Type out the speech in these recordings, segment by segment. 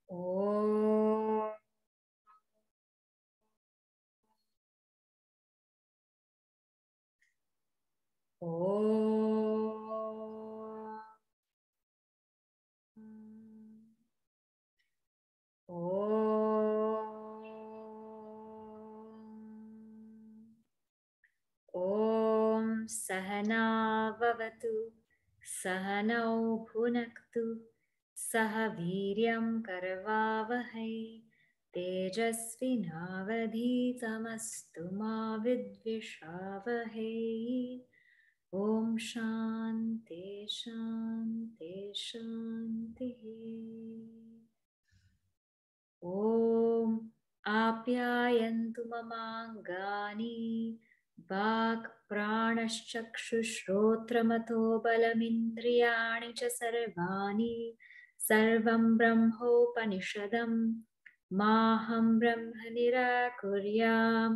Om. Om. Om Sahana Vavatu Sahanau Bhunaktu Saha Viryam Karavavahai Tejasvinavadhitamastu ma vidvishavahai. Om Shanti Shanti Shanti. Om Apyayantu Mamangani Vak Pranashchakshushrotamato Balamindriyani cha Sarvani Sarvam Brahmopanishadam Maham Brahma Nirakuryam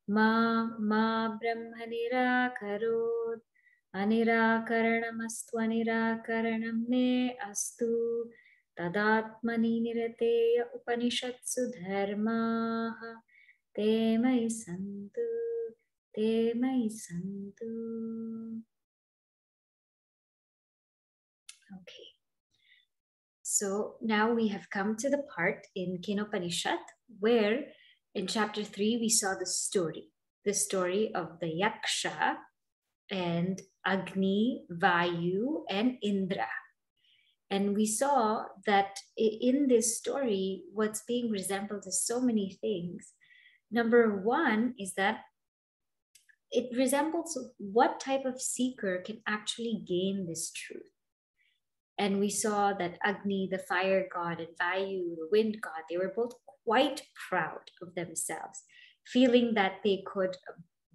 Ma Brahma Nirakarot Anirakaranamastu Anirakaranam me astu Tadatmani nirateya upanishatsu dharmaha te mai santu, te mai santu. Okay, so now we have come to the part in Kenopanishad where in chapter 3 we saw the story of the Yaksha and Agni, Vayu and Indra. And we saw that in this story, what's being resembled is so many things. Number one is that it resembles what type of seeker can actually gain this truth. And we saw that Agni, the fire god, and Vayu, the wind god, they were both quite proud of themselves, feeling that they could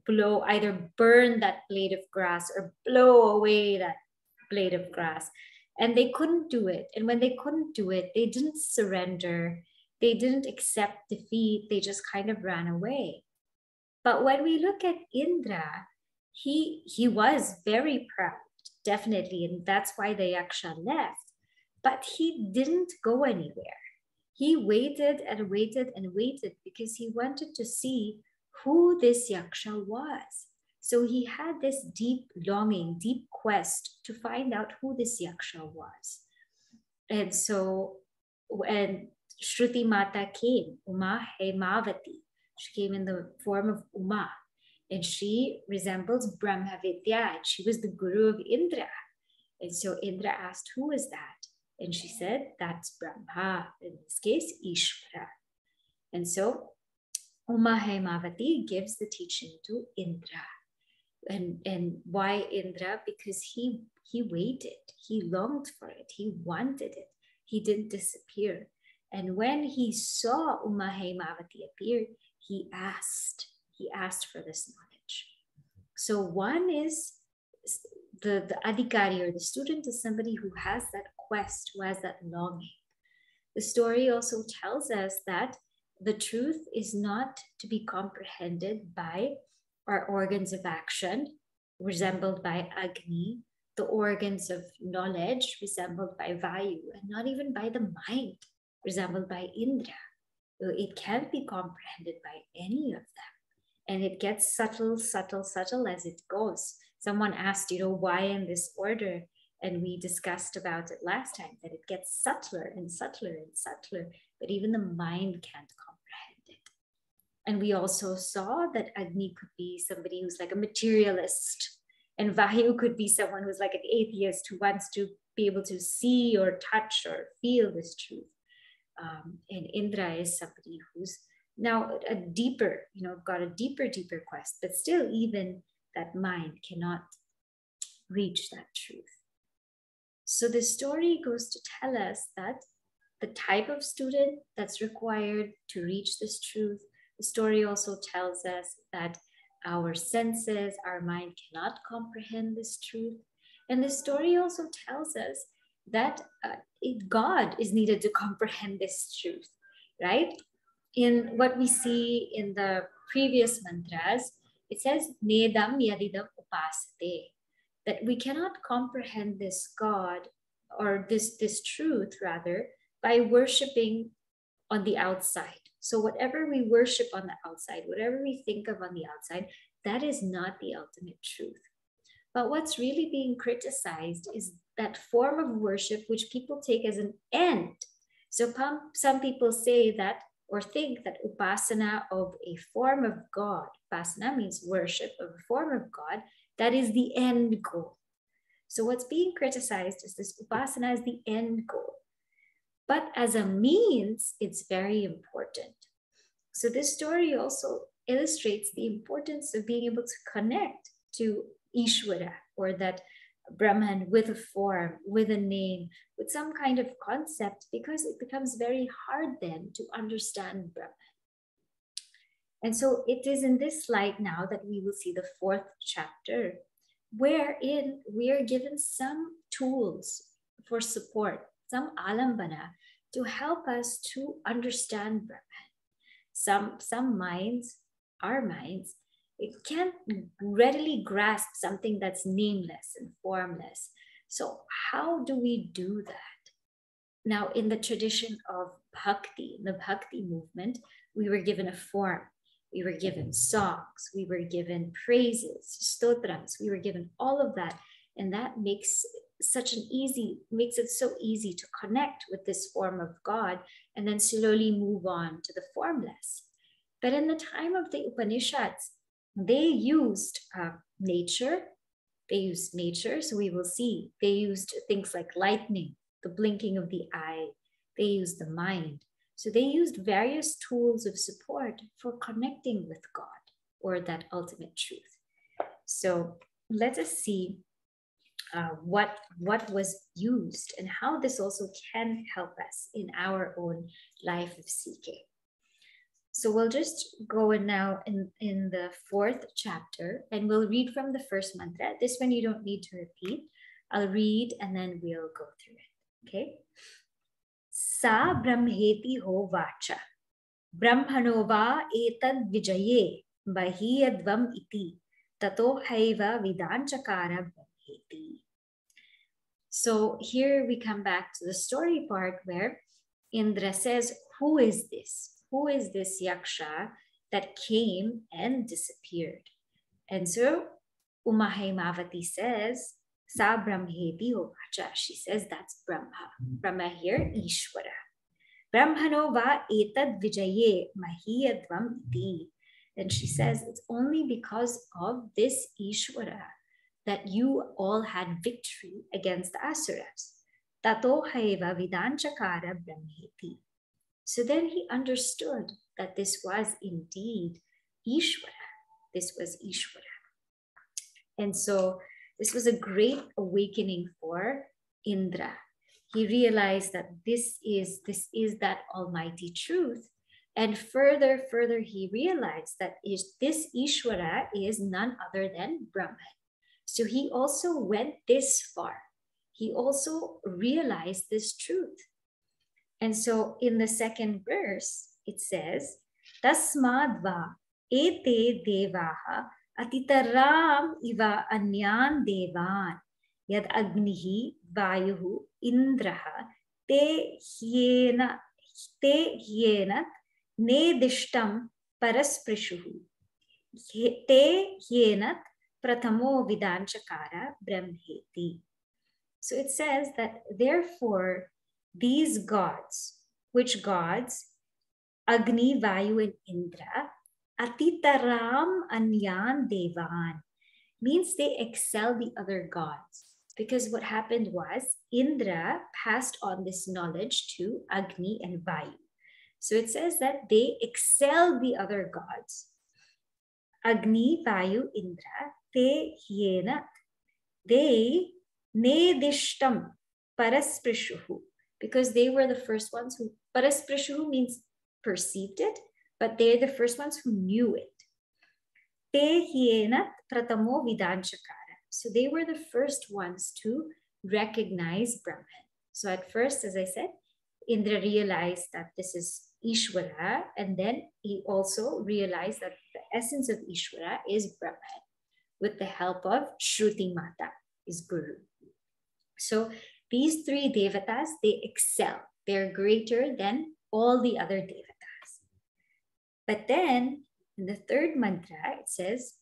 either burn that blade of grass or blow away that blade of grass. And they couldn't do it. And when they couldn't do it, they didn't surrender. They didn't accept defeat. They just kind of ran away. But when we look at Indra, he was very proud, definitely. And that's why the Yaksha left. But he didn't go anywhere. He waited and waited and waited because he wanted to see who this Yaksha was. So he had this deep longing, deep quest to find out who this Yaksha was. And so when Shruti Mata came, Uma Hemavati, she came in the form of Uma, and she resembles Brahma Vidya, and she was the guru of Indra. And so Indra asked, who is that? And she said, that's Brahma, in this case, Ishvara. And so Uma Hemavati gives the teaching to Indra. And why Indra? Because he waited, he longed for it, he wanted it, he didn't disappear. And when he saw Uma Hemavati appear, he asked for this knowledge. So one is the adhikari, or the student, is somebody who has that quest, who has that longing. The story also tells us that the truth is not to be comprehended by our organs of action, resembled by Agni, the organs of knowledge, resembled by Vayu, and not even by the mind, resembled by Indra. It can't be comprehended by any of them. And it gets subtle, subtle, subtle as it goes. Someone asked, why in this order? And we discussed about it last time, that it gets subtler and subtler and subtler, but even the mind can't comprehend it. And we also saw that Agni could be somebody who's like a materialist, and Vayu could be someone who's like an atheist who wants to be able to see or touch or feel this truth. And Indra is somebody who's now a deeper, got a deeper quest, but still even that mind cannot reach that truth. So the story goes to tell us that the type of student that's required to reach this truth. The story also tells us that our senses, our mind cannot comprehend this truth. And the story also tells us that God is needed to comprehend this truth, right? In what we see in the previous mantras, it says, Nedam yadidam upasate, that we cannot comprehend this God, or this truth rather, by worshipping on the outside. So whatever we worship on the outside, whatever we think of on the outside, that is not the ultimate truth. But what's really being criticized is that form of worship which people take as an end. So some people say that or think that upasana of a form of God, upasana means worship of a form of God, that is the end goal. So what's being criticized is this upasana as the end goal. But as a means, it's very important. So this story also illustrates the importance of being able to connect to Ishvara, or that Brahman, with a form, with a name, with some kind of concept, because it becomes very hard then to understand Brahman. And so it is in this light now that we will see the 4th chapter, wherein we are given some tools for support, some alambana, to help us to understand Brahman. Some minds, our minds, it can't readily grasp something that's nameless and formless. So how do we do that? Now, in the tradition of bhakti, the bhakti movement, we were given a form. We were given songs. We were given praises, stotrams. We were given all of that. And that makes it so easy to connect with this form of God and then slowly move on to the formless. But in the time of the Upanishads, they used nature. They used nature, so we will see. They used things like lightning, the blinking of the eye. They used the mind. So they used various tools of support for connecting with God, or that ultimate truth. So let us see what was used and how this also can help us in our own life of seeking. So we'll just go in now in the 4th chapter, and we'll read from the first mantra. This one you don't need to repeat. I'll read and then we'll go through it. Okay. Sa brahmeti ho vacha. Brahmano va etad vijaye bahiyadvam iti. Tato haiva vidanchakara brahmeti. So here we come back to the story part where Indra says, who is this? Who is this yaksha that came and disappeared? And so Umahaimavati says, Sa brahmeti ho vacha. She says that's Brahma. Brahma here, Ishvara. Brahmano va etad vijaye mahiyadvam iti. And she says it's only because of this Ishvara that you all had victory against the Asuras. Tato haiva vidanchakara brahmeti. So then he understood that this was indeed Ishvara. This was Ishvara. And so this was a great awakening for Indra. He realized that this is that almighty truth. And further, he realized that this Ishvara is none other than Brahman. So he also went this far. He also realized this truth. And so in the 2nd verse, it says, Tasmadva ete devaha atitaram iva anyan devan yad agnihi vayuhu indraha te hyenat nedishtam parasprishuhu te hyenat pratamo vidanchakara brahmeti. So it says that therefore these gods, which gods? Agni, Vayu, and Indra, atitaram anyan devan, means they excel the other gods. Because what happened was Indra passed on this knowledge to Agni and Vayu. So it says that they excel the other gods. Agni, Vayu, Indra, te hyenat, they nedishtam parasprishuhu. Because they were the first ones who, parasprishuhu means perceived it, but they're the first ones who knew it. Te hyenat pratamo vidanchakara. So they were the first ones to recognize Brahman. So at first, as I said, Indra realized that this is Ishvara, and then he also realized that the essence of Ishvara is Brahman, with the help of Shruti Mata, his guru. So these 3 devatas, they excel. They're greater than all the other devatas. But then in the third mantra, it says,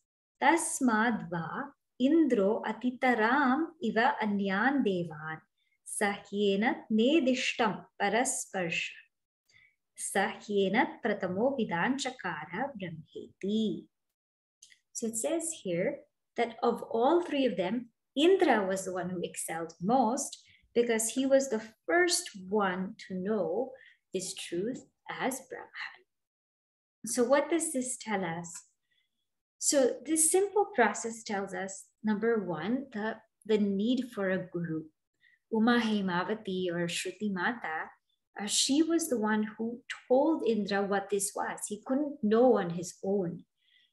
Tasmadva Indro Atitaram Iva Anyan Devan Sahyena Nedishtam Parasparsha Sahyena Pratamo Vidanchakara Brahmeti. So it says here that of all three of them, Indra was the one who excelled most because he was the first one to know this truth as Brahman. So what does this tell us? So this simple process tells us, number one, the need for a guru. Uma Hemavati or Shruti Mata, she was the one who told Indra what this was. He couldn't know on his own.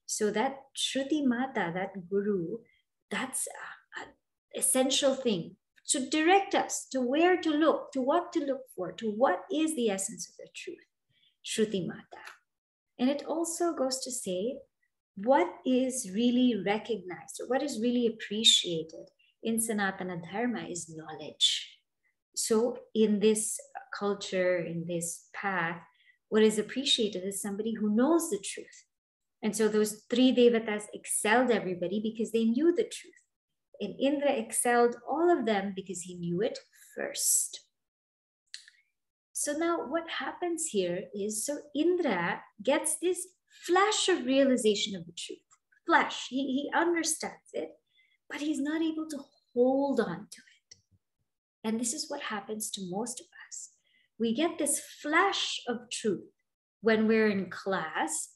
So that Shruti Mata, that guru, that's an essential thing to direct us to where to look, to what to look for, to what is the essence of the truth, Shruti Mata. And it also goes to say what is really recognized or what is really appreciated in Sanatana Dharma is knowledge. So in this culture, in this path, what is appreciated is somebody who knows the truth. And so those three devatas excelled everybody because they knew the truth. And Indra excelled all of them because he knew it first. So now what happens here is, so Indra gets this flash of realization of the truth. Flash, he understands it, but he's not able to hold on to it. And this is what happens to most of us. We get this flash of truth when we're in class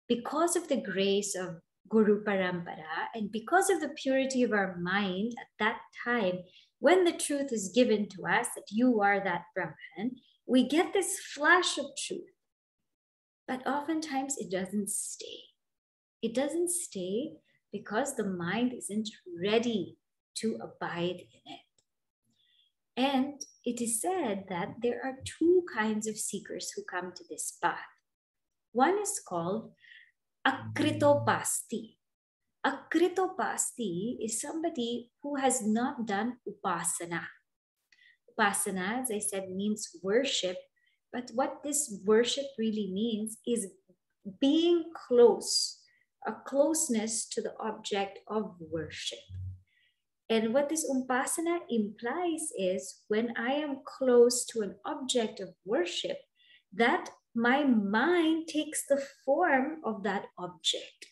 because of the grace of Guru Parampara and because of the purity of our mind at that time, when the truth is given to us that you are that Brahman, we get this flash of truth. But oftentimes it doesn't stay. It doesn't stay because the mind isn't ready to abide in it. And it is said that there are two kinds of seekers who come to this path. One is called Akritopasti. Akritopasti is somebody who has not done upasana. Upasana, as I said, means worship. But what this worship really means is being close, a closeness to the object of worship. And what this upasana implies is when I am close to an object of worship, that my mind takes the form of that object.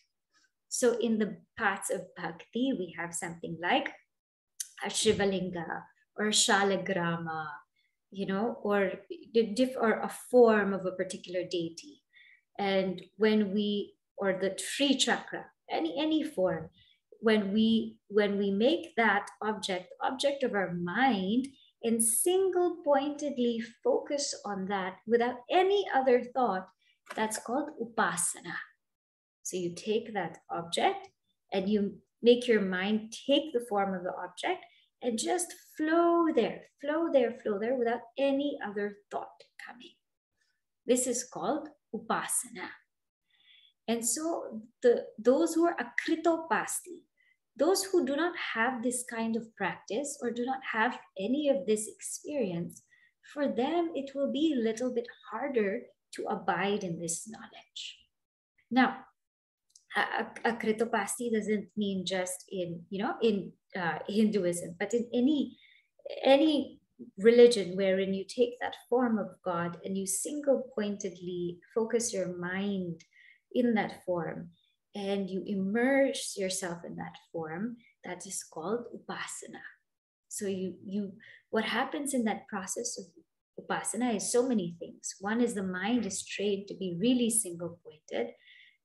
So in the paths of bhakti, we have something like a Shivalinga or a Shalagrama, or a form of a particular deity. And when or the Tri Chakra, any form, when we make that object of our mind and single-pointedly focus on that without any other thought, that's called upasana. So you take that object and you make your mind take the form of the object and just flow there without any other thought coming. This is called upasana. And so those who are akritopasti, those who do not have this kind of practice or do not have any of this experience, for them it will be a little bit harder to abide in this knowledge. Now, akritopasti doesn't mean just in Hinduism, but in any religion wherein you take that form of God and you single-pointedly focus your mind in that form and you immerse yourself in that form, that is called upasana. So what happens in that process of upasana is so many things. One is the mind is trained to be really single-pointed.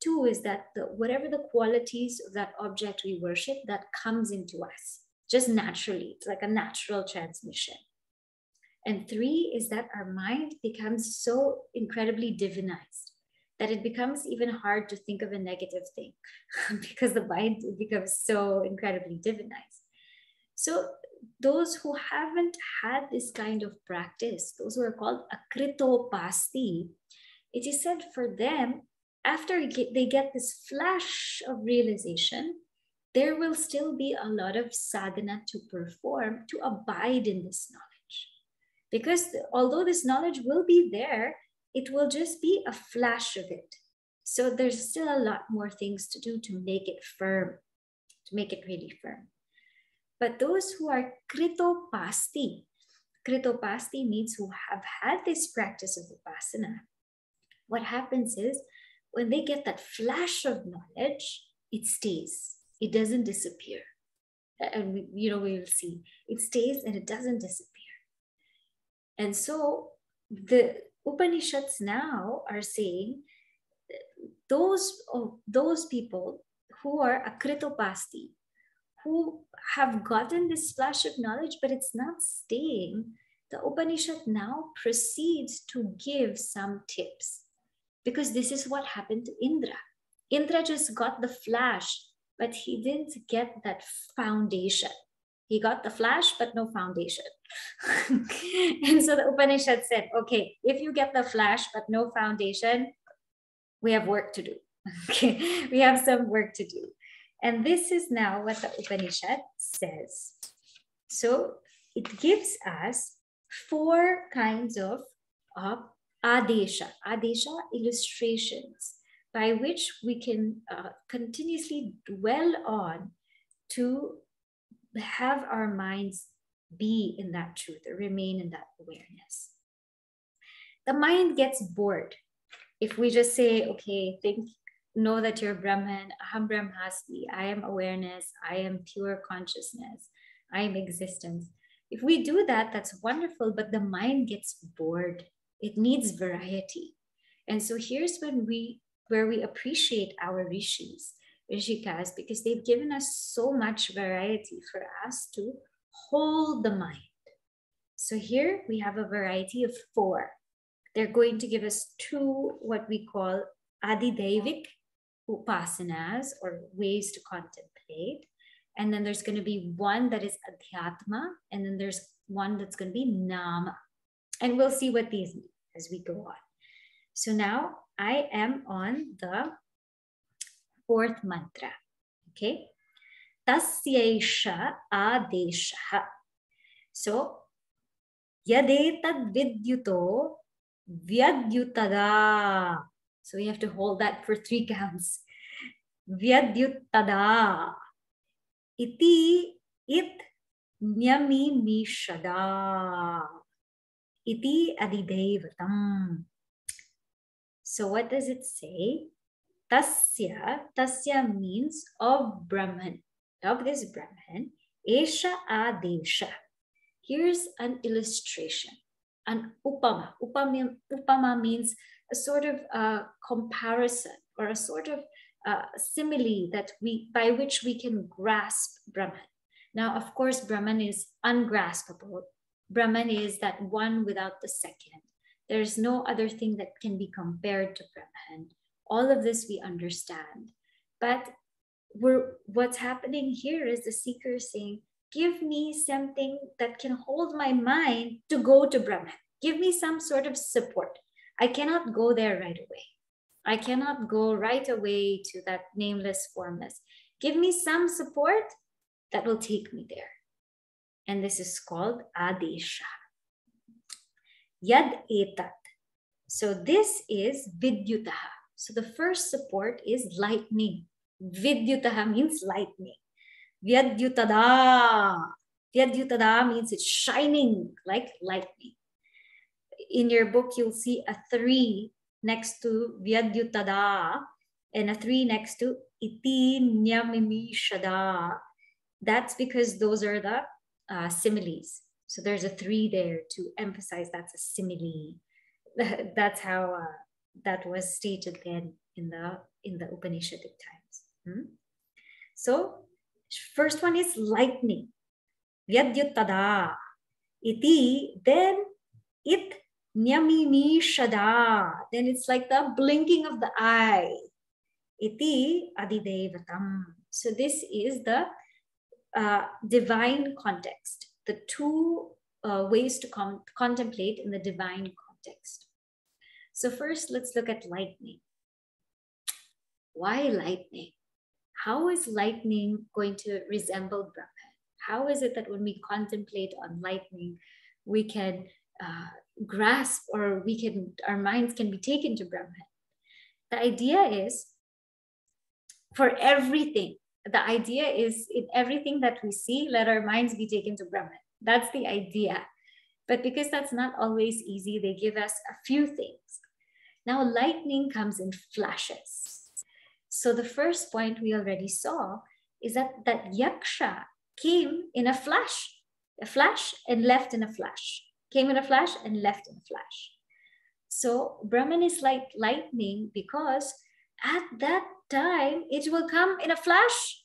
Two is that whatever the qualities of that object we worship, that comes into us just naturally. It's like a natural transmission. And three is that our mind becomes so incredibly divinized that it becomes even hard to think of a negative thing because the mind becomes so incredibly divinized. So those who haven't had this kind of practice, those who are called akritopasti, it is said for them, after they get this flash of realization, there will still be a lot of sadhana to perform to abide in this knowledge. Because although this knowledge will be there, it will just be a flash of it. So there's still a lot more things to do to make it firm, to make it really firm. But those who are kritopasti means who have had this practice of vipassana, what happens is when they get that flash of knowledge, it stays. It doesn't disappear. And we will see. It stays and it doesn't disappear. And so the Upanishads now are saying those people who are akritopasti, who have gotten this flash of knowledge, but it's not staying, the Upanishad now proceeds to give some tips. Because this is what happened to Indra. Indra just got the flash, but he didn't get that foundation. He got the flash, but no foundation. And so the Upanishad said, okay, if you get the flash, but no foundation, we have work to do. Okay, we have some work to do. And this is now what the Upanishad says. So it gives us 4 kinds of adesha illustrations by which we can continuously dwell on to have our minds be in that truth or remain in that awareness. The mind gets bored if we just say, okay, know that you're Brahman, Aham Brahmasmi, I am awareness, I am pure consciousness, I am existence. If we do that, that's wonderful, but the mind gets bored. It needs variety. And so here's where we appreciate our rishikas, because they've given us so much variety for us to hold the mind. So here we have a variety of 4. They're going to give us 2 what we call adidevik upasanas, or ways to contemplate. And then there's going to be 1 that is adhyatma, and then there's 1 that's going to be nama. And we'll see what these mean as we go on. So now I am on the 4th mantra. Okay. Tasyaisha adesha. So yadetad vidyuto vyadyutada. So we have to hold that for 3 counts. Vyadyutada. Iti it nyamimishada. Iti adidevatam. So what does it say? Tasya means of Brahman, of this Brahman. Esha adesha. Here's an illustration, an upama. Upama means a sort of comparison or a sort of simile that by which we can grasp Brahman. Now, of course, Brahman is ungraspable. Brahman is that one without the second. There's no other thing that can be compared to Brahman. All of this we understand. But what's happening here is the seeker is saying, give me something that can hold my mind to go to Brahman. Give me some sort of support. I cannot go there right away. I cannot go right away to that nameless, formless. Give me some support that will take me there. And this is called adesha. Yad etat. So this is vidyutaha. So the first support is lightning. Vidyutaha means lightning. Vyadyutada. Vyadyutada means it's shining like lightning. In your book, you'll see a 3 next to Vyadyutada and a 3 next to Iti Nyamimishada. That's because those are the similes. So there's a 3 there to emphasize that's a simile. That's how that was stated then in the Upanishadic times. So first one is lightning. Vyadyutada. Iti, then it nyamimishada. Then it's like the blinking of the eye. Iti adidevatam. So this is the divine context. The 2 ways to contemplate in the divine context. So first, let's look at lightning. Why lightning? How is lightning going to resemble Brahman? How is it that when we contemplate on lightning, we can grasp, or our minds can be taken to Brahman. The idea is for everything. The idea is in everything that we see, let our minds be taken to Brahman. That's the idea. But because that's not always easy, they give us a few things. Now, lightning comes in flashes. So the first point we already saw is that yaksha came in a flash and left in a flash, came in a flash and left in a flash. So Brahman is like lightning because at that time it will come in a flash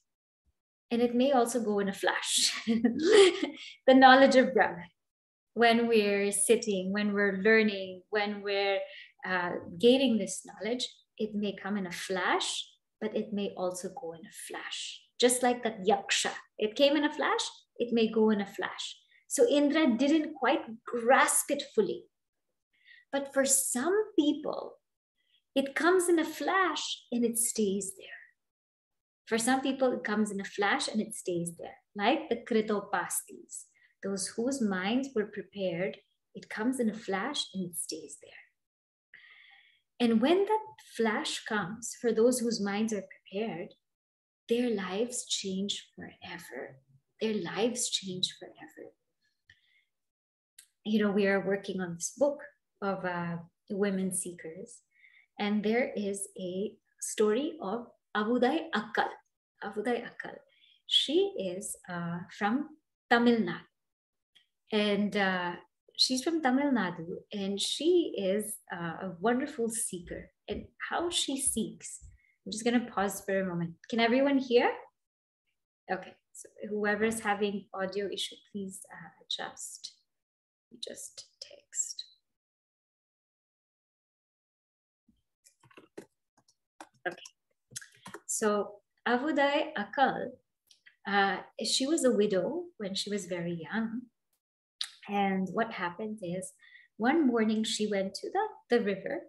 and it may also go in a flash. The knowledge of Brahman, when we're sitting, when we're learning, when we're gaining this knowledge, it may come in a flash, but it may also go in a flash. Just like that yaksha, it came in a flash, it may go in a flash. So Indra didn't quite grasp it fully. But for some people, it comes in a flash and it stays there. For some people, it comes in a flash and it stays there. Like the Kritopastis, those whose minds were prepared, it comes in a flash and it stays there. And when that flash comes, for those whose minds are prepared, their lives change forever. Their lives change forever. You know, we are working on this book of women seekers, and there is a story of Avudai Akkal. Avudai Akkal. She is from Tamil Nadu. And she's from Tamil Nadu, and she is a wonderful seeker. And how she seeks, I'm just going to pause for a moment. Can everyone hear? Okay, so whoever is having audio issue, please just text. Okay, so Avudai Akkal, she was a widow when she was very young. And what happened is, one morning she went to the river,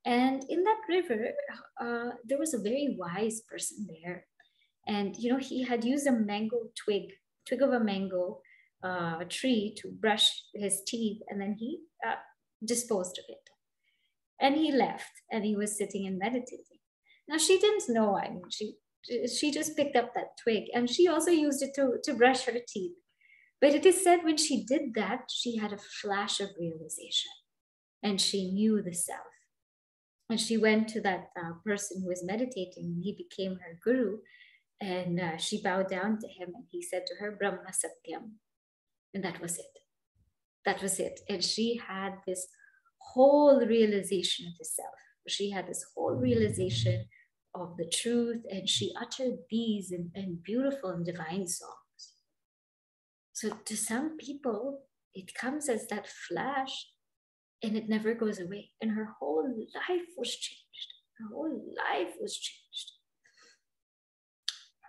and in that river, there was a very wise person there. And, you know, he had used a mango twig of a mango tree to brush his teeth, and then he disposed of it. And he left, and he was sitting and meditating. Now, she didn't know, I mean, she just picked up that twig, and she also used it to brush her teeth. But it is said when she did that, she had a flash of realization, and she knew the self. And she went to that person who was meditating, and he became her guru. And she bowed down to him, and he said to her, Brahma Satyam. And that was it. That was it. And she had this whole realization of the self. She had this whole realization of the truth, and she uttered these in beautiful and divine songs. So to some people, it comes as that flash and it never goes away. And her whole life was changed. Her whole life was changed.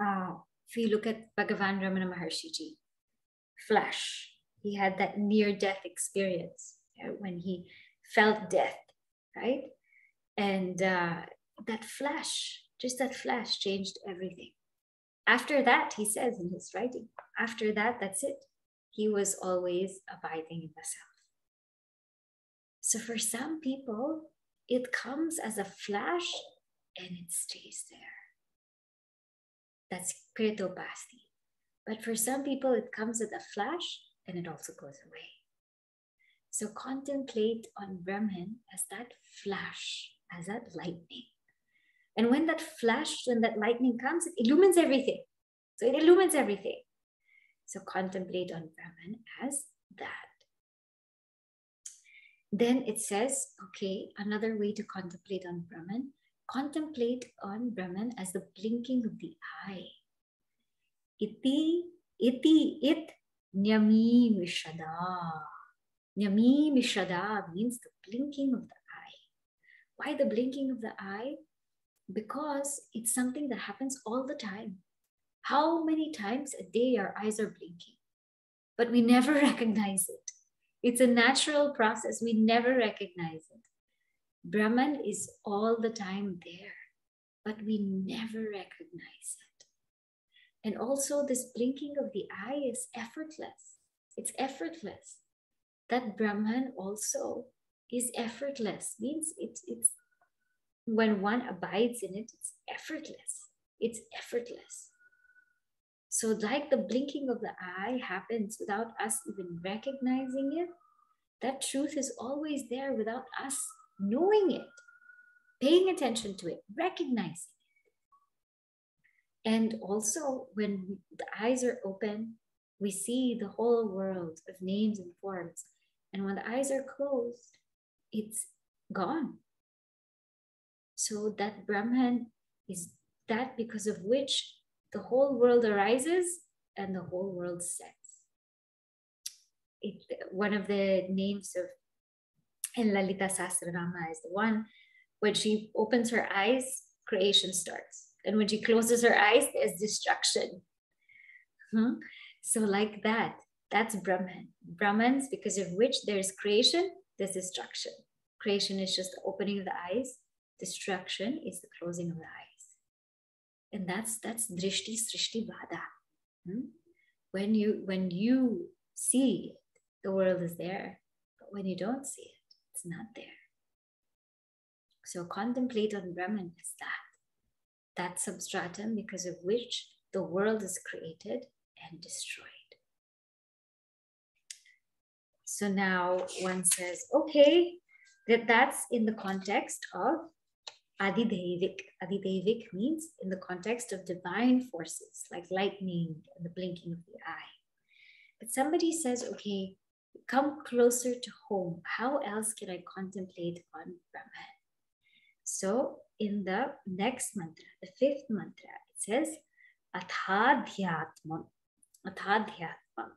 If you look at Bhagavan Ramana Maharshi Ji, flash. He had that near-death experience, right, when he felt death, right? And that flash, just that flash changed everything. After that, he says in his writing, after that, that's it. He was always abiding in the self. So for some people, it comes as a flash and it stays there. That's Kritopasti. But for some people, it comes as a flash and it also goes away. So contemplate on Brahman as that flash, as that lightning. And when that flash, when that lightning comes, it illumines everything. So it illumines everything. So contemplate on Brahman as that. Then it says, okay, another way to contemplate on Brahman, contemplate on Brahman as the blinking of the eye. Iti, it, nyami mishada. Nyami mishada means the blinking of the eye. Why the blinking of the eye? Because it's something that happens all the time. How many times a day our eyes are blinking? But we never recognize it. It's a natural process. We never recognize it. Brahman is all the time there, but we never recognize it. And also this blinking of the eye is effortless. It's effortless. that Brahman also is effortless. Means it's when one abides in it, it's effortless. It's effortless. So like the blinking of the eye happens without us even recognizing it, that truth is always there without us knowing it, paying attention to it, recognizing it. And also when the eyes are open, we see the whole world of names and forms. And when the eyes are closed, it's gone. So that Brahman is that because of which the whole world arises and the whole world sets. One of the names of in Lalita Sahasranama is the one when she opens her eyes, creation starts. And when she closes her eyes, there's destruction. So like that, that's Brahman. Brahmans, because of which there's creation, there's destruction. Creation is just the opening of the eyes. Destruction is the closing of the eyes. And that's drishti srishti vada. When you see it, the world is there. But when you don't see it, it's not there. So contemplate on Brahman is that substratum because of which the world is created and destroyed. So now one says, okay, that's in the context of Adidevik. Adidevik means in the context of divine forces like lightning and the blinking of the eye. But somebody says, okay, come closer to home. How else can I contemplate on Brahman? So in the next mantra, the fifth mantra, it says, Athadhyatmam. Athadhyatmam.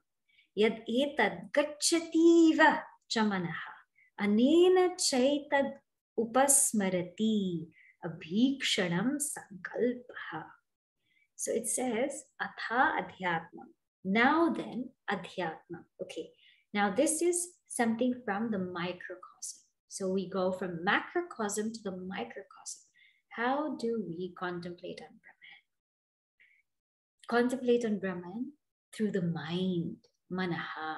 Yad etad gacchativa chamanaha. Anena chaitad upasmarati abhikshanam sankalpaha. So it says, Atha adhyatmam. Now then, adhyatmam. Okay, now this is something from the microcosm. So we go from macrocosm to the microcosm. How do we contemplate on Brahman? Contemplate on Brahman through the mind, manaha.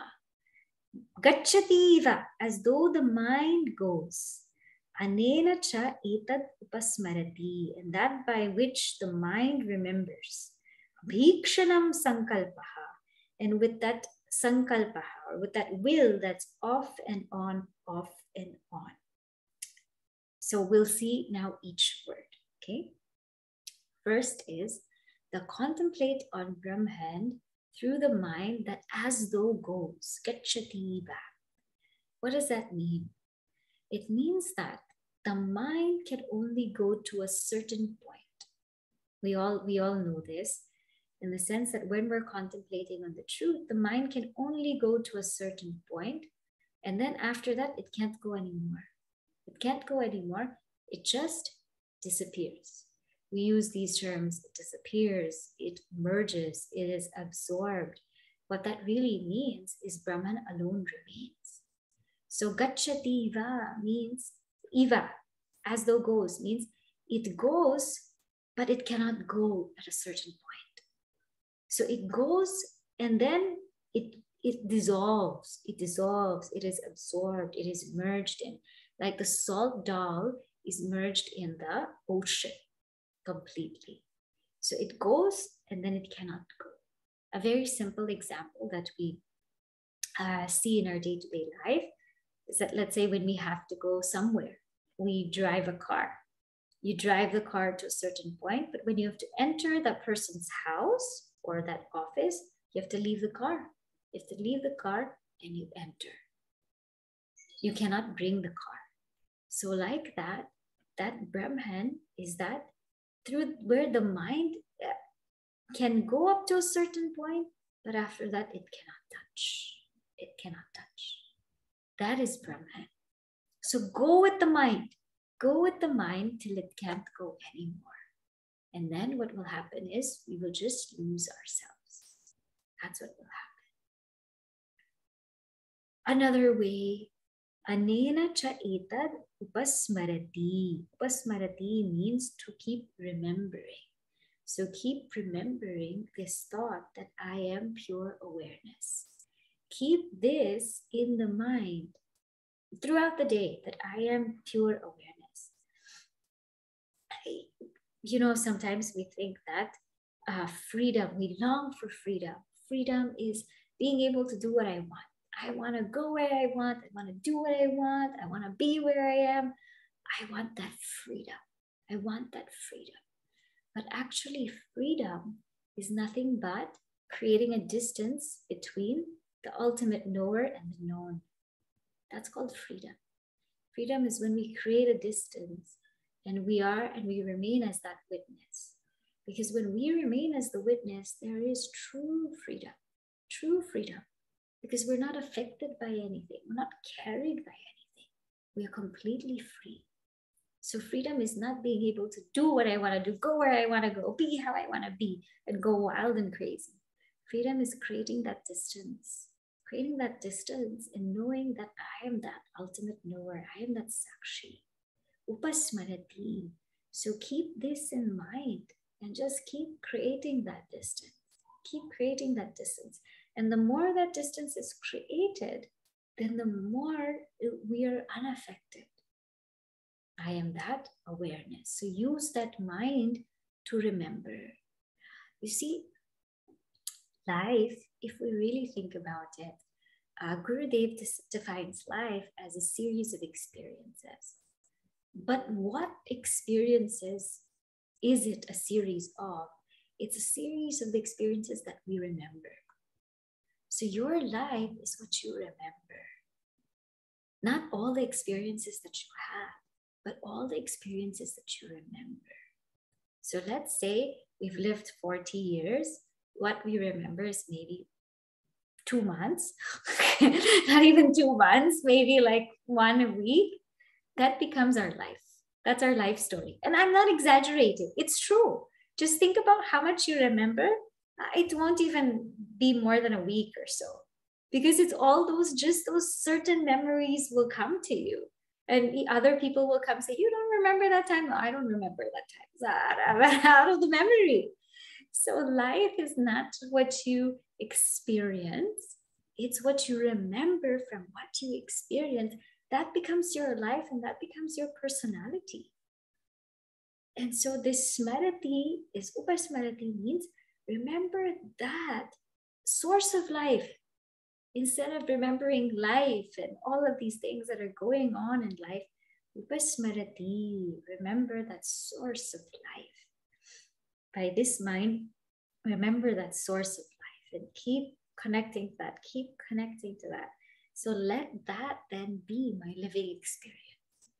Gacchativa, as though the mind goes. Anena cha etad upasmarati, and that by which the mind remembers. Bhikshanam sankalpaha, and with that sankalpaha, or with that will that's off and on, off and on. So we'll see now each word, okay? First is the contemplate on Brahman through the mind that as though goes, gacchativa. What does that mean? It means that the mind can only go to a certain point. We all know this in the sense that when we're contemplating on the truth, the mind can only go to a certain point, and then after that, it can't go anymore. It can't go anymore. It just disappears. We use these terms, it disappears, it merges, it is absorbed. What that really means is Brahman alone remains. So gacchativa means, eva, as though goes, means it goes, but it cannot go at a certain point. So it goes and then it dissolves, it is absorbed, it is merged in, like the salt dal is merged in the ocean completely. So it goes and then it cannot go. A very simple example that we see in our day-to-day life is that, let's say when we have to go somewhere, we drive a car. You drive the car to a certain point, but when you have to enter that person's house or that office, you have to leave the car. You have to leave the car and you enter. You cannot bring the car. So like that, that Brahman is that through where the mind can go up to a certain point, but after that, it cannot touch. It cannot touch. That is Brahman. So go with the mind. Go with the mind till it can't go anymore. And then what will happen is we will just lose ourselves. That's what will happen. Another way, anena cha etad upasmarati. Upasmarati means to keep remembering. So keep remembering this thought that I am pure awareness. keep this in the mind throughout the day, that I am pure awareness. Sometimes we think that freedom, we long for freedom. Freedom is being able to do what I want. I want to go where I want. I want to do what I want. I want to be where I am. I want that freedom. I want that freedom. But actually, freedom is nothing but creating a distance between the ultimate knower and the known. That's called freedom. Freedom is when we create a distance and we remain as that witness. Because when we remain as the witness, there is true freedom. Because we're not affected by anything. We're not carried by anything. We are completely free. So freedom is not being able to do what I want to do, go where I want to go, be how I want to be, and go wild and crazy. Freedom is creating that distance and knowing that I am that ultimate knower. I am that Sakshi. Upasmarati. So keep this in mind and just keep creating that distance. And the more that distance is created, then the more we are unaffected. I am that awareness. So use that mind to remember. You see, life, if we really think about it, Gurudev defines life as a series of experiences. But what experiences is it a series of? It's a series of the experiences that we remember. So your life is what you remember. Not all the experiences that you have, but all the experiences that you remember. So let's say we've lived 40 years. What we remember is maybe 2 months, not even 2 months, maybe like 1 week. That becomes our life. That's our life story. And I'm not exaggerating. It's true. Just think about how much you remember. It won't even be more than a week or so, because it's all those certain memories will come to you. And the other people will come say, you don't remember that time? No, I don't remember that time. It's out of the memory. So life is not what you experience. It's what you remember from what you experience. That becomes your life and that becomes your personality. And so this smarati is upasmarati, means remember that source of life. Instead of remembering life and all of these things that are going on in life, upasmarati, remember that source of life. By this mind, remember that source of life and keep connecting to that. So let that then be my living experience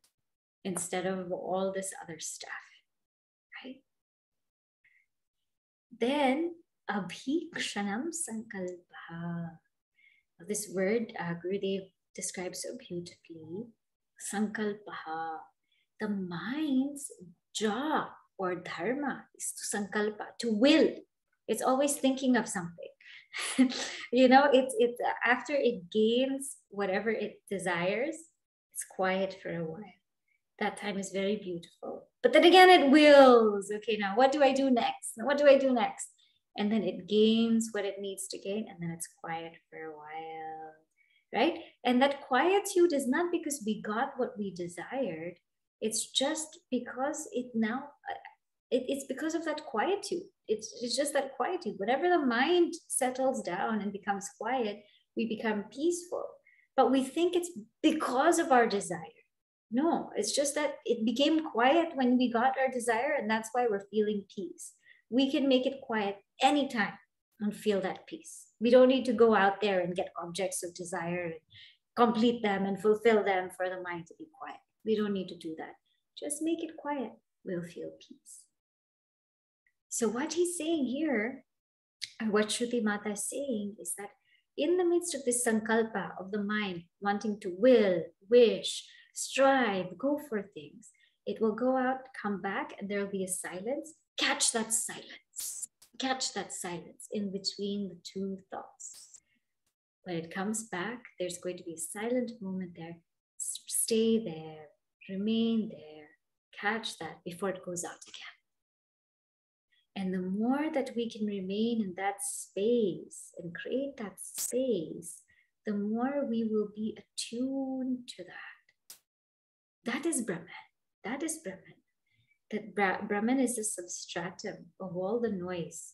instead of all this other stuff, right? Then, abhikshanam sankalpa. This word Gurudev describes so beautifully. Sankalpa. The mind's job or dharma is to sankalpa, to will. It's always thinking of something. It's after it gains whatever it desires, it's quiet for a while. That time is very beautiful. But then again, it wills. Okay, now what do I do next? And then it gains what it needs to gain, and then it's quiet for a while, right? And that quietude is not because we got what we desired. It's just because it's because of that quietude. It's just that quietude. Whenever the mind settles down and becomes quiet, we become peaceful. But we think it's because of our desire. No, it's just that it became quiet when we got our desire, and that's why we're feeling peace. We can make it quiet anytime and feel that peace. We don't need to go out there and get objects of desire and complete them and fulfill them for the mind to be quiet. We don't need to do that. Just make it quiet. We'll feel peace. So what he's saying here, and what Shruti Mata is saying, is that in the midst of this sankalpa of the mind, wanting to will, wish, strive, go for things, it will go out, come back, and there will be a silence. Catch that silence in between the two thoughts. When it comes back, there's going to be a silent moment there. Stay there, remain there, catch that before it goes out again. And the more that we can remain in that space and create that space, the more we will be attuned to that. That is Brahman. That is Brahman. That Brahman is the substratum of all the noise.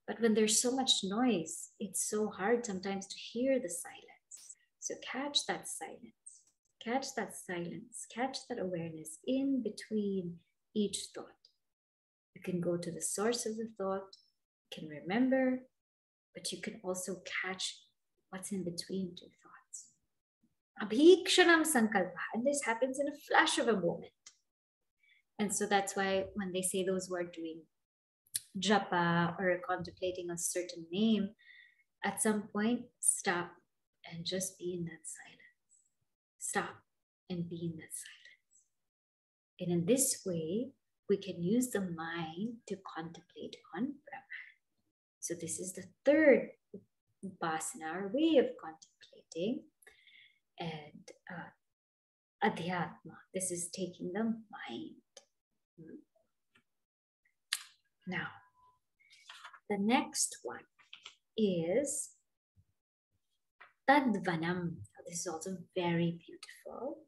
But when there's so much noise, it's so hard sometimes to hear the silence. So catch that silence. Catch that silence. Catch that awareness in between each thought. You can go to the source of the thought, you can remember, but you can also catch what's in between two thoughts. Abhikshanam sankalpa. And this happens in a flash of a moment. And so that's why when they say those who are doing japa or contemplating a certain name, at some point, stop and just be in that silence. Stop and be in that silence. And in this way, we can use the mind to contemplate on Brahman. So this is the third upasana, or way of contemplating. And adhyatma, this is taking the mind. Now, the next one is tadvanam. This is also very beautiful.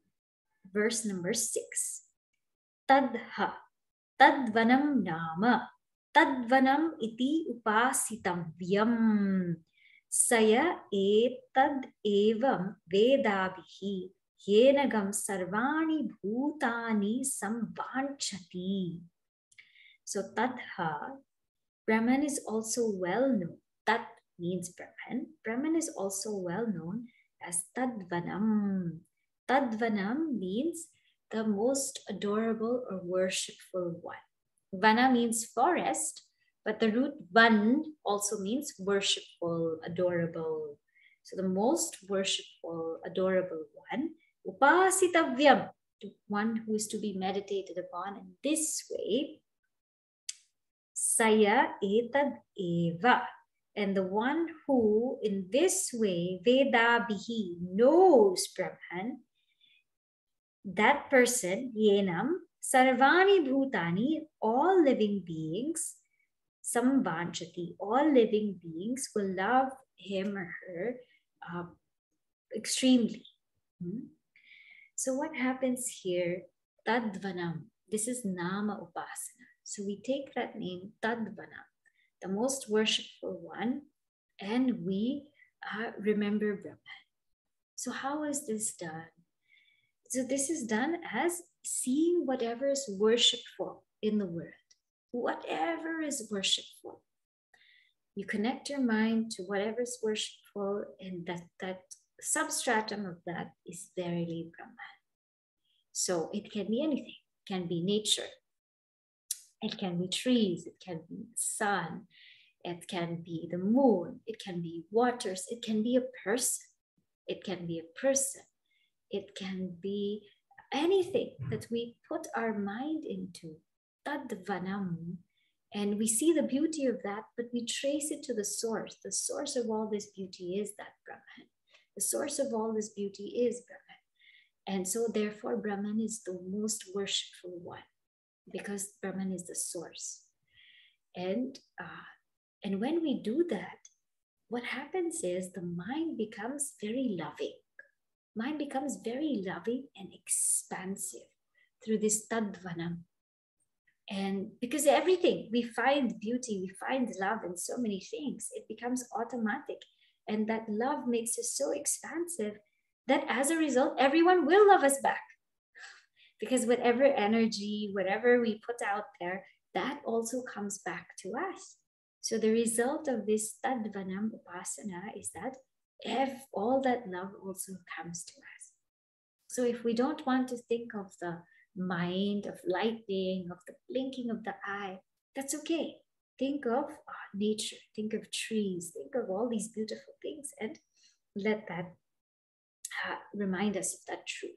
Verse number 6. Tadha. Tadvanam nama. Tadvanam iti upasitavyam. Saya etad evam vedabhihi yenagam sarvani bhutani samvanchati. So tadha, Brahman is also well known. Tat means Brahman. Brahman is also well known as Tadvanam. Tadvanam means the most adorable or worshipful one. Vana means forest, but the root van also means worshipful, adorable. So the most worshipful, adorable one, upasitavyam, one who is to be meditated upon in this way. Saya etad eva. And the one who in this way, Vedabhihi, knows Brahman, that person, Yenam, Sarvani Bhutani, all living beings, Samvanchati, all living beings will love him or her extremely. So what happens here? Tadvanam. This is Nama Upasana. So we take that name, Tadvanam, the most worshipful one, and we remember Brahman. So how is this done? So this is done as seeing whatever is worshipful in the world. Whatever is worshipful. You connect your mind to whatever is worshipful, and that substratum of that is verily Brahman. So it can be anything. It can be nature. It can be trees. It can be the sun. It can be the moon. It can be waters. It can be a person. It can be a person. It can be anything that we put our mind into. Tadvanam. And we see the beauty of that, but we trace it to the source. The source of all this beauty is that Brahman. The source of all this beauty is Brahman. And so therefore Brahman is the most worshipful one, because Brahman is the source. And when we do that, what happens is the mind becomes very loving. Mind becomes very loving and expansive through this tadvanam. And because everything, we find beauty, we find love in so many things, it becomes automatic. And that love makes us so expansive that as a result, everyone will love us back. Because whatever energy, whatever we put out there, that also comes back to us. So the result of this tadvanam upasana is that all that love also comes to us. So if we don't want to think of the mind, of lightning, of the blinking of the eye, that's okay. Think of nature, think of trees, think of all these beautiful things, and let that remind us of that truth.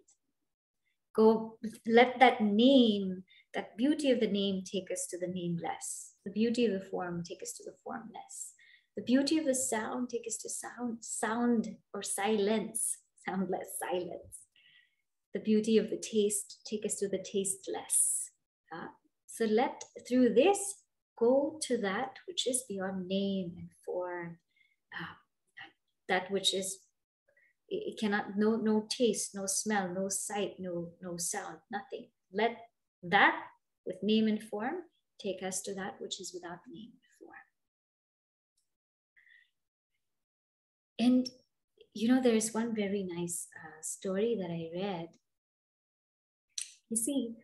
Let that name, that beauty of the name take us to the nameless. The beauty of the form take us to the formless. The beauty of the sound take us to sound or silence, soundless, silence. The beauty of the taste take us to the tasteless. So let through this go to that which is beyond name and form, that which is It cannot, no taste, no smell, no sight, no sound, nothing. Let that with name and form take us to that which is without name and form. And there's one very nice story that I read. You see,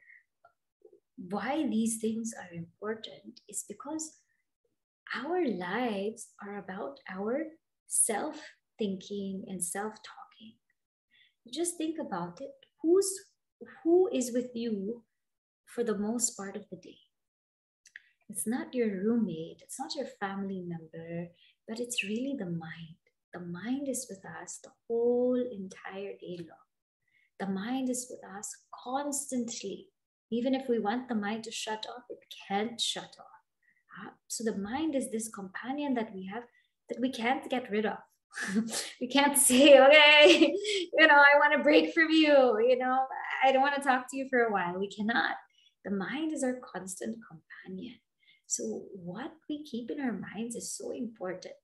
why these things are important is because our lives are about our self-thinking and self-talking. Just think about it. Who is with you for the most part of the day? It's not your roommate, it's not your family member, but it's really the mind. The mind is with us the whole entire day long. The mind is with us constantly. Even if we want the mind to shut off, it can't shut off. So the mind is this companion that we have that we can't get rid of. We can't say, okay, I want to break from you. I don't want to talk to you for a while. We cannot. The mind is our constant companion. So what we keep in our minds is so important.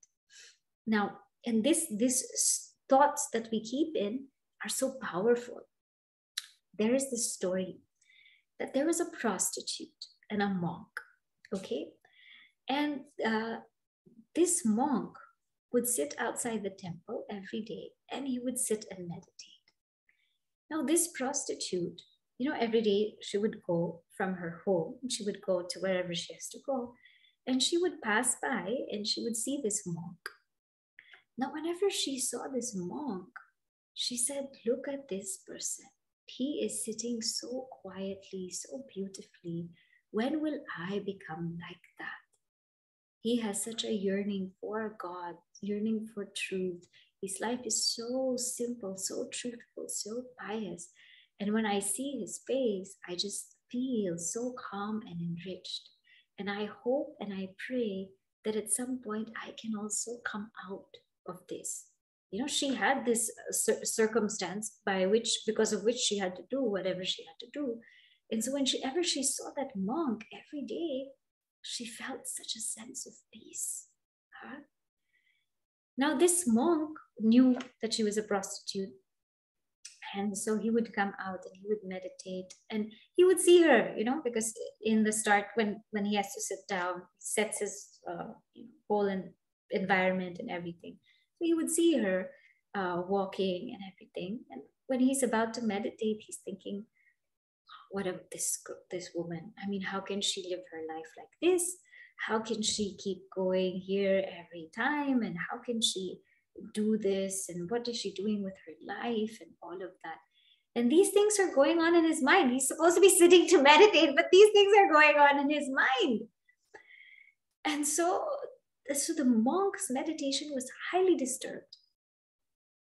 Now, and these thoughts that we keep in are so powerful. There is this story that there was a prostitute and a monk, okay? And this monk would sit outside the temple every day and he would sit and meditate. Now this prostitute, every day she would go from her home, she would go to wherever she has to go, and she would pass by and she would see this monk. Now, whenever she saw this monk, she said, look at this person. He is sitting so quietly, so beautifully. When will I become like that? He has such a yearning for God, yearning for truth. His life is so simple, so truthful, so pious. And when I see his face, I just feel so calm and enriched. And I hope and I pray that at some point I can also come out of this. She had this circumstance because of which she had to do whatever she had to do. And so whenever she saw that monk every day, she felt such a sense of peace. Now this monk knew that she was a prostitute. And so he would come out and he would meditate and he would see her, because in the start when he has to sit down, he sets his whole environment and everything. So he would see her walking and everything. And when he's about to meditate, he's thinking, what about this woman? I mean, how can she live her life like this? How can she keep going here every time? And how can she do this? And what is she doing with her life and all of that? And these things are going on in his mind. He's supposed to be sitting to meditate, but these things are going on in his mind. And so the monk's meditation was highly disturbed.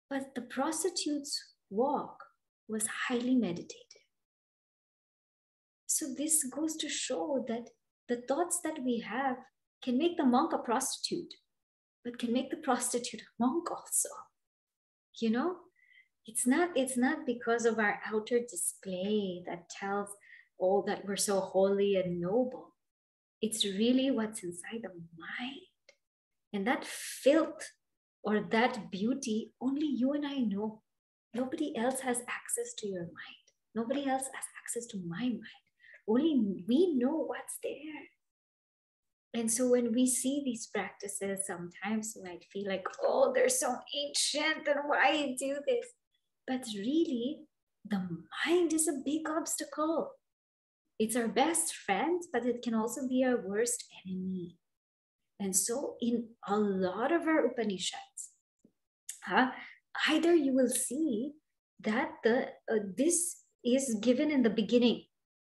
But the prostitute's walk was highly meditative. So this goes to show that the thoughts that we have can make the monk a prostitute, but can make the prostitute a monk also. It's not because of our outer display that tells all that we're so holy and noble. It's really what's inside the mind. And that filth or that beauty, only you and I know. Nobody else has access to your mind. Nobody else has access to my mind. Only we know what's there. And so when we see these practices, sometimes we might feel like, oh, they're so ancient and why do this? But really, the mind is a big obstacle. It's our best friend, but it can also be our worst enemy. And so in a lot of our Upanishads, either you will see that this is given in the beginning,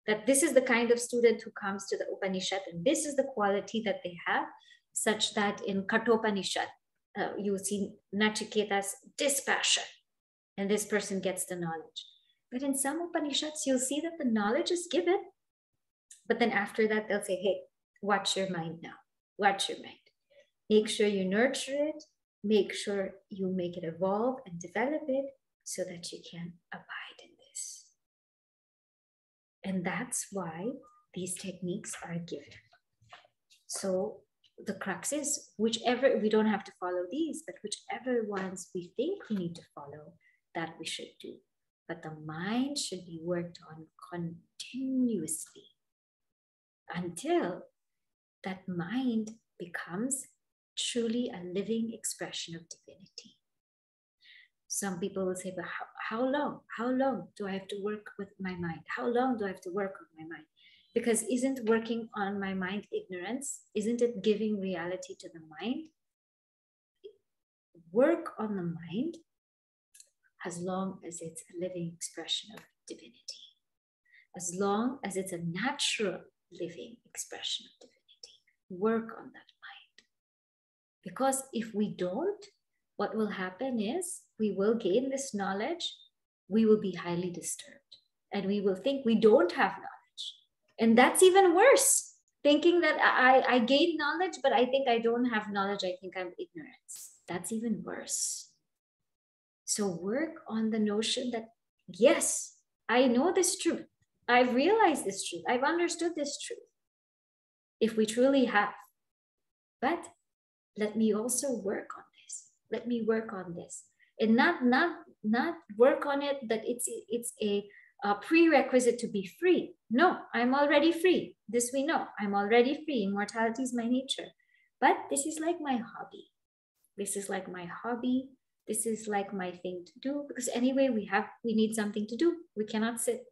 that this is the kind of student who comes to the Upanishad, and this is the quality that they have, such that in Kenopanishad, you will see Nachiketa's dispassion, and this person gets the knowledge. But in some Upanishads, you'll see that the knowledge is given, but then after that, they'll say, hey, watch your mind now. Watch your mind. Make sure you nurture it. Make sure you make it evolve and develop it so that you can abide in this. And that's why these techniques are given. So the crux is, whichever, we don't have to follow these, but whichever ones we think we need to follow, that we should do. But the mind should be worked on continuously until that mind becomes truly a living expression of divinity. Some people will say, but how long? How long do I have to work with my mind? How long do I have to work on my mind? Because isn't working on my mind ignorance? Isn't it giving reality to the mind? Work on the mind as long as it's a living expression of divinity, as long as it's a natural living expression of divinity. Work on that mind. Because if we don't, what will happen is we will gain this knowledge, we will be highly disturbed, and we will think we don't have knowledge. And that's even worse. Thinking that I gain knowledge, but I think I don't have knowledge, I think I'm ignorant. That's even worse. So work on the notion that, yes, I know this truth. I've realized this truth. I've understood this truth. If we truly have. But let me also work on this. Let me work on this. And not work on it that it's a prerequisite to be free. No, I'm already free. This we know. I'm already free. Immortality is my nature. But this is like my hobby. This is like my hobby. This is like my thing to do. Because anyway, we need something to do. We cannot sit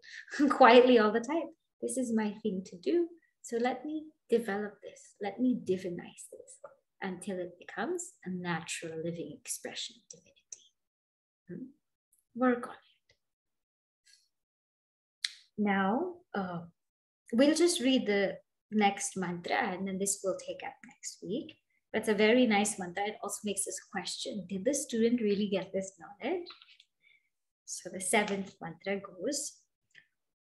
quietly all the time. This is my thing to do. So let me develop this. Let me divinize this until it becomes a natural living expression of divinity. Work on it. Now, we'll just read the next mantra, and then this will take up next week. That's a very nice mantra. It also makes us question, did the student really get this knowledge? So the 7th mantra goes,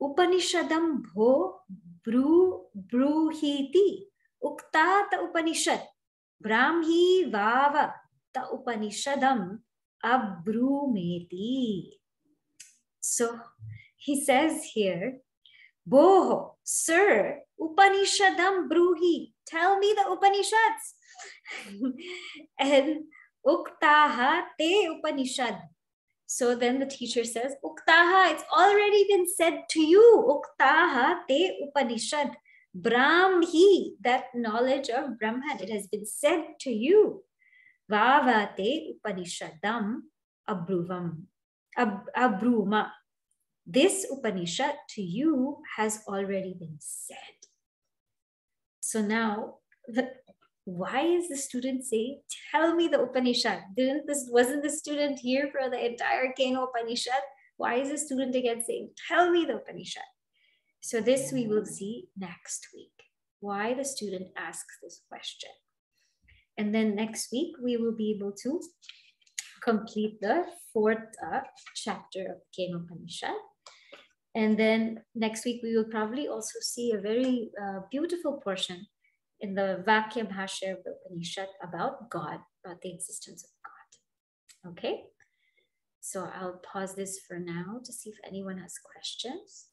Upanishadam bho bruhiti ukta ta Upanishad brahmi vava ta Upanishadam abrumeti. So he says here, Boho, sir, Upanishadam bruhi, tell me the Upanishads. And Uktaha te Upanishad. So then the teacher says, Uktaha, it's already been said to you. Uktaha te Upanishad. Brahmi, that knowledge of Brahman, it has been said to you. Vava te Upanishadam abruma. This Upanishad to you has already been said. So now, why is the student saying, tell me the Upanishad? Wasn't the student here for the entire Kenopanishad? Why is the student again saying, tell me the Upanishad? So this we will see next week, why the student asks this question. And then next week, we will be able to complete the 4th chapter of Kenopanishad. And then next week, we will probably also see a very beautiful portion in the Vakya Bhashya of the Upanishad about God, about the existence of God. Okay? So I'll pause this for now to see if anyone has questions.